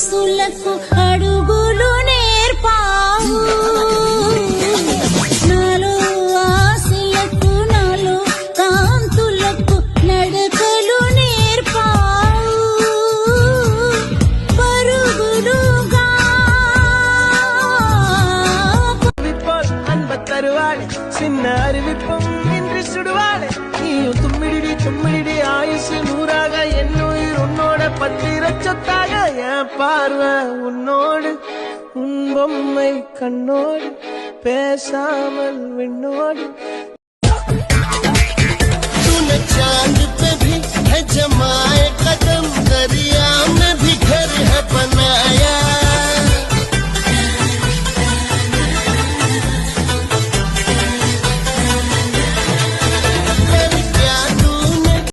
మనసులకు అడుగులు నేర్పావు నాలో ఆశలకు నాలో కాంతులకు నడకలు నేర్పావు పరుగులుగా அன்பத்தருவாளே சின்ன அறிவிப்பும் இன்றி சுடுவாளே நீயும் தும்மிடி ஆயுசு நூறாக என்னுயிர் உன்னோட பத்திர சொத்தாக என் பார்வை உன்னோடு உன் பொம்மை கண்ணோடு பேசாமல் விண்ணோடு चांद